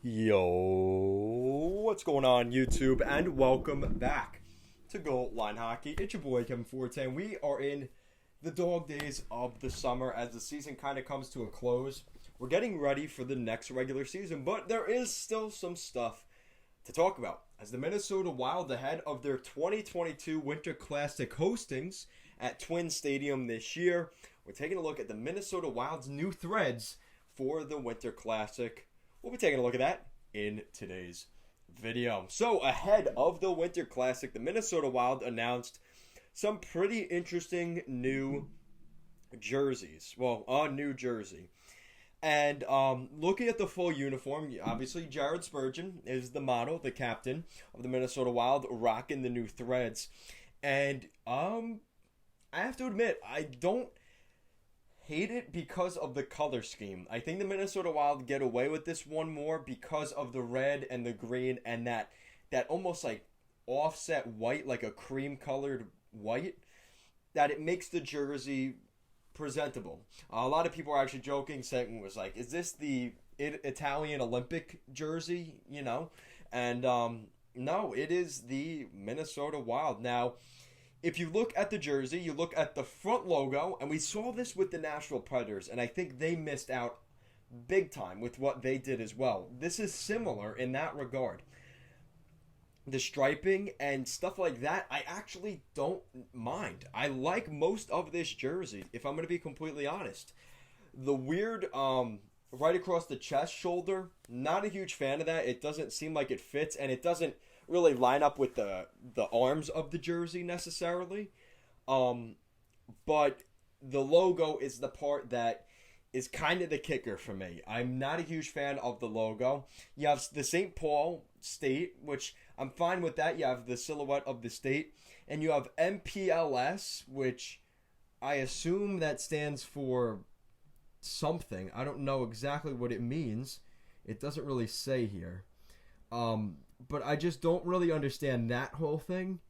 Yo, what's going on, YouTube? And welcome back to Goal Line Hockey. It's your boy Kevin Forte, and we are in the dog days of the summer as the season kind of comes to a close. We're getting ready for the next regular season, but there is still some stuff to talk about as the Minnesota Wild, ahead of their 2022 Winter Classic hostings at Twin Stadium this year. We're taking a look at the Minnesota Wild's new threads for the Winter Classic. We'll be taking a look at that in today's video. So, ahead of the Winter Classic, the Minnesota Wild announced some pretty interesting new jerseys. Well, a new jersey. And looking at the full uniform, obviously Jared Spurgeon is the model, the captain of the Minnesota Wild, rocking the new threads. And I have to admit, I don't hate it because of the color scheme. I think the Minnesota Wild get away with this one more because of the red and the green and that almost like offset white, like a cream colored white, that it makes the jersey presentable. A lot of people are actually joking, saying it was like, is this the Italian Olympic jersey? And no, it is the Minnesota Wild. Now, if you look at the jersey, you look at the front logo, and we saw this with the Nashville Predators, and I think they missed out big time with what they did as well. This is similar in that regard. The striping and stuff like that, I actually don't mind. I like most of this jersey, if I'm going to be completely honest. The weird right across the chest shoulder, not a huge fan of that. It doesn't seem like it fits, and it doesn't really line up with the arms of the jersey necessarily. But the logo is the part that is kind of the kicker for me. I'm not a huge fan of the logo. You have the St. Paul state, which I'm fine with that. You have the silhouette of the state. And you have MPLS, which I assume that stands for something. I don't know exactly what it means. It doesn't really say here. But I just don't really understand that whole thing.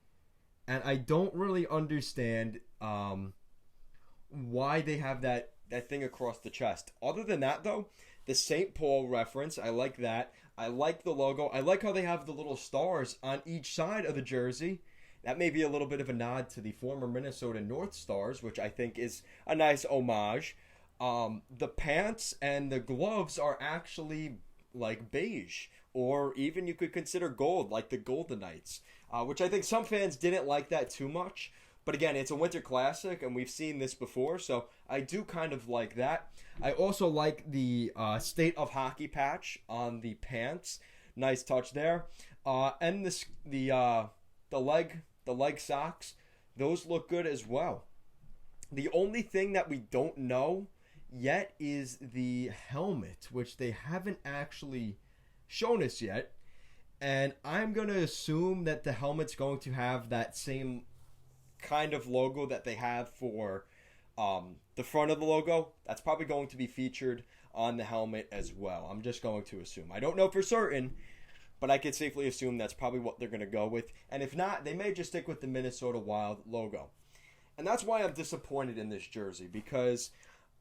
And I don't really understand why they have that thing across the chest. Other than that, though, the St. Paul reference, I like that. I like the logo. I like how they have the little stars on each side of the jersey. That may be a little bit of a nod to the former Minnesota North Stars, which I think is a nice homage. The pants and the gloves are actually like beige, or even you could consider gold, like the Golden Knights, which I think some fans didn't like that too much. But again, it's a Winter Classic, and we've seen this before, so I do kind of like that. I also like the State of Hockey patch on the pants. Nice touch there. And the leg socks, those look good as well. The only thing that we don't know yet is the helmet, which they haven't actually shown us yet. And I'm going to assume that the helmet's going to have that same kind of logo that they have for the front of the logo. That's probably going to be featured on the helmet as well. I'm just going to assume. I don't know for certain, but I could safely assume that's probably what they're going to go with. And if not, they may just stick with the Minnesota Wild logo. And that's why I'm disappointed in this jersey, because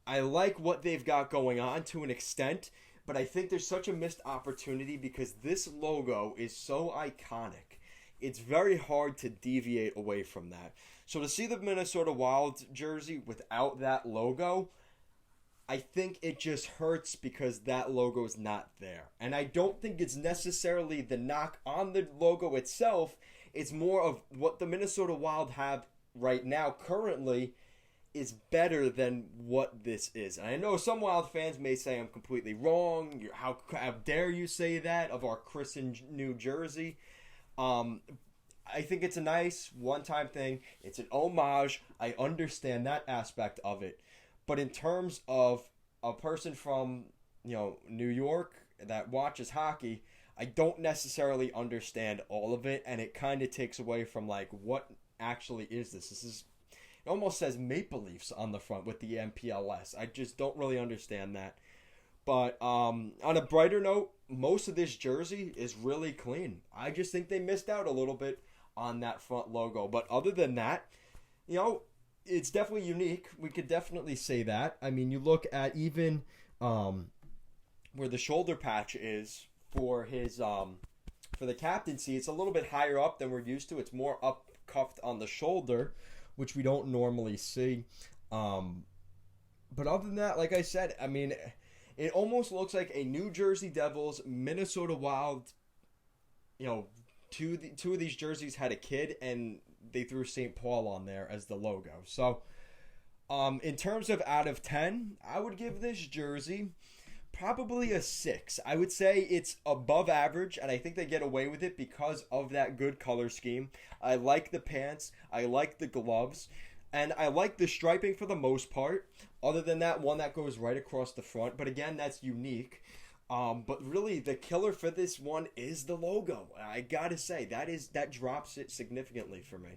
I like what they've got going on to an extent, but I think there's such a missed opportunity because this logo is so iconic. It's very hard to deviate away from that. So to see the Minnesota Wild jersey without that logo, I think it just hurts because that logo is not there. And I don't think it's necessarily the knock on the logo itself. It's more of what the Minnesota Wild have right now currently is better than what this is. And I know some Wild fans may say I'm completely wrong. How dare you say that of our christened new jersey? I think it's a nice one-time thing. It's an homage. I understand that aspect of it. But in terms of a person from, New York that watches hockey, I don't necessarily understand all of it, and it kind of takes away from like what actually is this. It almost says Maple Leafs on the front with the MPLS. I just don't really understand that. But on a brighter note, most of this jersey is really clean. I just think they missed out a little bit on that front logo. But other than that, it's definitely unique. We could definitely say that. I mean, you look at even where the shoulder patch is for his for the captaincy. It's a little bit higher up than we're used to. It's more up cuffed on the shoulder, which we don't normally see. But other than that, like I said, I mean, it almost looks like a New Jersey Devils, Minnesota Wild. You know, two of these jerseys had a kid, and they threw St. Paul on there as the logo. So, in terms of out of 10, I would give this jersey probably a 6. I would say it's above average, and I think they get away with it because of that good color scheme. I like the pants. I like the gloves. And I like the striping for the most part, other than that one that goes right across the front. But again, that's unique. But really, the killer for this one is the logo. I gotta say, that drops it significantly for me.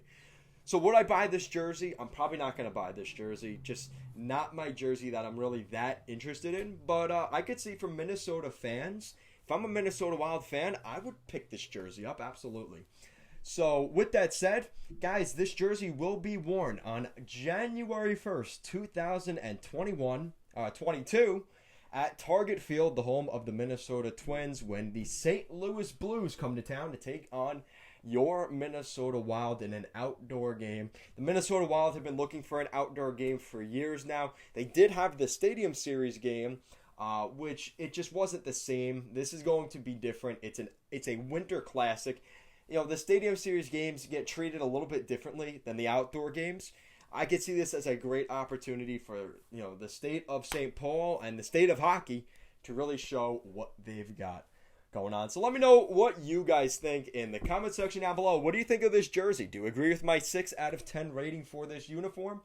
So would I buy this jersey? I'm probably not going to buy this jersey. Just not my jersey that I'm really that interested in. But I could see from Minnesota fans, if I'm a Minnesota Wild fan, I would pick this jersey up, absolutely. So with that said, guys, this jersey will be worn on January 1st, 2022 at Target Field, the home of the Minnesota Twins, when the St. Louis Blues come to town to take on your Minnesota Wild in an outdoor game. The Minnesota Wild have been looking for an outdoor game for years now. They did have the Stadium Series game, which it just wasn't the same. This is going to be different. It's a winter classic. You know, the Stadium Series games get treated a little bit differently than the outdoor games. I could see this as a great opportunity for, you know, the state of St. Paul and the state of hockey to really show what they've got going on. So let me know what you guys think in the comment section down below. What do you think of this jersey? Do you agree with my 6 out of 10 rating for this uniform?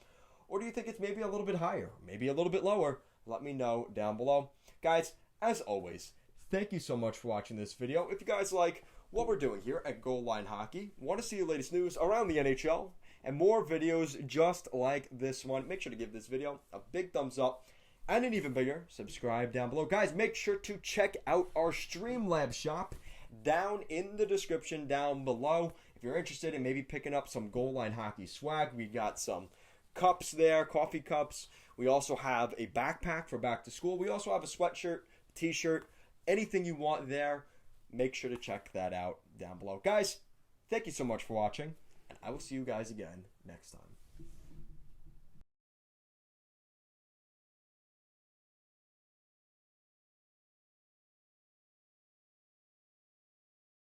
Or do you think it's maybe a little bit higher, maybe a little bit lower? Let me know down below. Guys, as always, thank you so much for watching this video. If you guys like what we're doing here at Goal Line Hockey, want to see the latest news around the NHL, and more videos just like this one, make sure to give this video a big thumbs up. And an even bigger, subscribe down below. Guys, make sure to check out our Streamlabs shop down in the description down below. If you're interested in maybe picking up some Goal Line Hockey swag, we got some cups there, coffee cups. We also have a backpack for back to school. We also have a sweatshirt, t-shirt, anything you want there. Make sure to check that out down below. Guys, thank you so much for watching, and I will see you guys again next time.